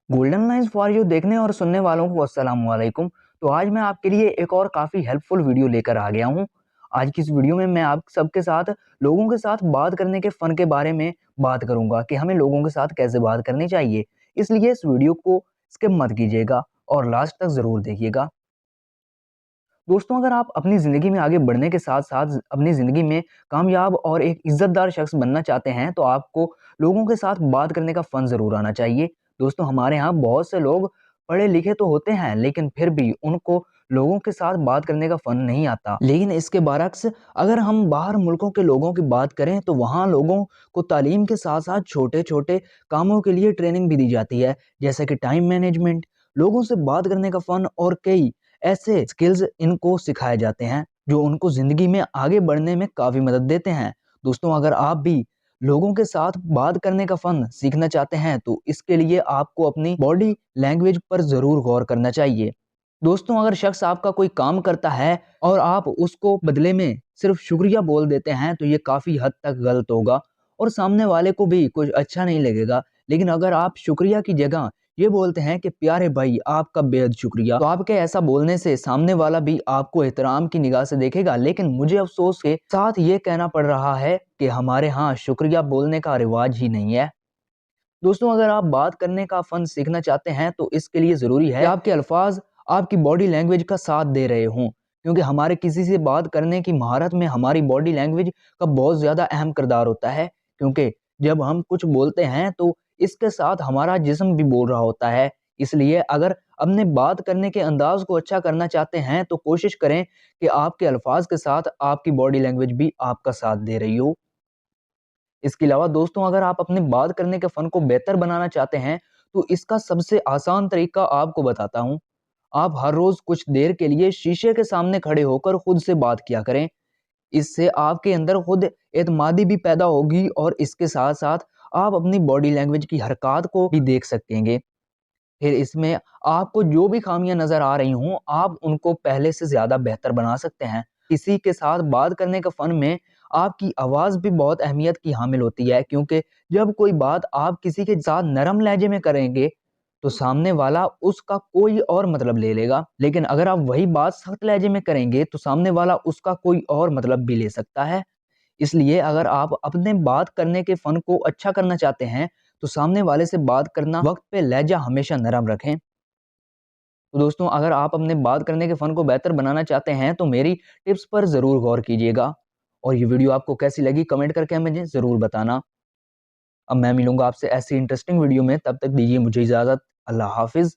Golden lines for you देखने और सुनने वालों को अस्सलाम वालेकुम। तो आज मैं आपके लिए एक और काफ़ी हेल्पफुल वीडियो लेकर आ गया हूँ। आज की इस वीडियो में मैं आप सबके साथ लोगों के साथ बात करने के फ़न के बारे में बात करूँगा कि हमें लोगों के साथ कैसे बात करनी चाहिए। इसलिए इस वीडियो को स्किप मत कीजिएगा और लास्ट तक ज़रूर देखिएगा। दोस्तों, अगर आप अपनी ज़िंदगी में आगे बढ़ने के साथ-साथ अपनी ज़िंदगी में कामयाब और एक इज़्ज़तदार शख्स बनना चाहते हैं, तो आपको लोगों के साथ बात करने का फ़न ज़रूर आना चाहिए। दोस्तों, हमारे यहाँ बहुत से लोग पढ़े-लिखे तो होते हैं, लेकिन फिर भी उनको लोगों के साथ बात करने का फ़न नहीं आता। लेकिन इसके बरअक्स अगर हम बाहर मुल्कों के लोगों की बात करें, तो वहाँ लोगों को तालीम के साथ-साथ छोटे-छोटे कामों के लिए ट्रेनिंग भी दी जाती है, जैसे कि टाइम मैनेजमेंट, लोगों से बात करने का फ़न और कई ऐसे स्किल्स इनको सिखाए जाते हैं जो उनको ज़िंदगी में आगे बढ़ने में काफ़ी मदद देते हैं। दोस्तों, अगर आप भी लोगों के साथ बात करने का फ़न सीखना चाहते हैं, तो इसके लिए आपको अपनी बॉडी लैंग्वेज पर ज़रूर गौर करना चाहिए। दोस्तों, अगर शख्स आपका कोई काम करता है और आप उसको बदले में सिर्फ़ शुक्रिया बोल देते हैं, तो ये काफ़ी हद तक गलत होगा और सामने वाले को भी कुछ अच्छा नहीं लगेगा। लेकिन अगर आप शुक्रिया की जगह ये बोलते हैं कि प्यारे भाई आपका बेहद शुक्रिया, तो आपके ऐसा बोलने से सामने वाला भी आपको एहतराम की निगाह से देखेगा। लेकिन मुझे अफसोस के साथ ये कहना पड़ रहा है कि हमारे यहाँ शुक्रिया बोलने का रिवाज ही नहीं है। दोस्तों, अगर आप बात करने का फन सीखना चाहते हैं, तो इसके लिए ज़रूरी है कि आपके अल्फाज आपकी बॉडी लैंग्वेज का साथ दे रहे हों, क्योंकि हमारे किसी से बात करने की महारत में हमारी बॉडी लैंग्वेज का बहुत ज़्यादा अहम किरदार होता है। क्योंकि जब हम कुछ बोलते हैं, तो इसके साथ हमारा जिस्म भी बोल रहा होता है। इसलिए अगर अपने बात करने के अंदाज़ को अच्छा करना चाहते हैं, तो कोशिश करें कि आपके अल्फाज के साथ आपकी बॉडी लैंग्वेज भी आपका साथ दे रही हो। इसके अलावा दोस्तों, अगर आप अपने बात करने के फ़न को बेहतर बनाना चाहते हैं, तो इसका सबसे आसान तरीका आपको बताता हूँ। आप हर रोज़ कुछ देर के लिए शीशे के सामने खड़े होकर खुद से बात किया करें। इससे आपके अंदर खुद एतमादी भी पैदा होगी और इसके साथ-साथ आप अपनी बॉडी लैंग्वेज की हरकत को भी देख सकेंगे। फिर इसमें आपको जो भी खामियां नजर आ रही हों, आप उनको पहले से ज्यादा बेहतर बना सकते हैं। किसी के साथ बात करने का फन में आपकी आवाज भी बहुत अहमियत की हामिल होती है, क्योंकि जब कोई बात आप किसी के साथ नरम लहजे में करेंगे, तो सामने वाला उसका कोई और मतलब ले लेगा। लेकिन अगर आप वही बात सख्त लहजे में करेंगे, तो सामने वाला उसका कोई और मतलब भी ले सकता है। इसलिए अगर आप अपने बात करने के फन को अच्छा करना चाहते हैं, तो सामने वाले से बात करना वक्त पे लहजा हमेशा नरम रखें। तो दोस्तों, अगर आप अपने बात करने के फन को बेहतर बनाना चाहते हैं, तो मेरी टिप्स पर ज़रूर गौर कीजिएगा और ये वीडियो आपको कैसी लगी कमेंट करके मुझे ज़रूर बताना। अब मैं मिलूंगा आपसे ऐसी इंटरेस्टिंग वीडियो में, तब तक दीजिए मुझे इजाज़त। अल्लाह हाफिज़।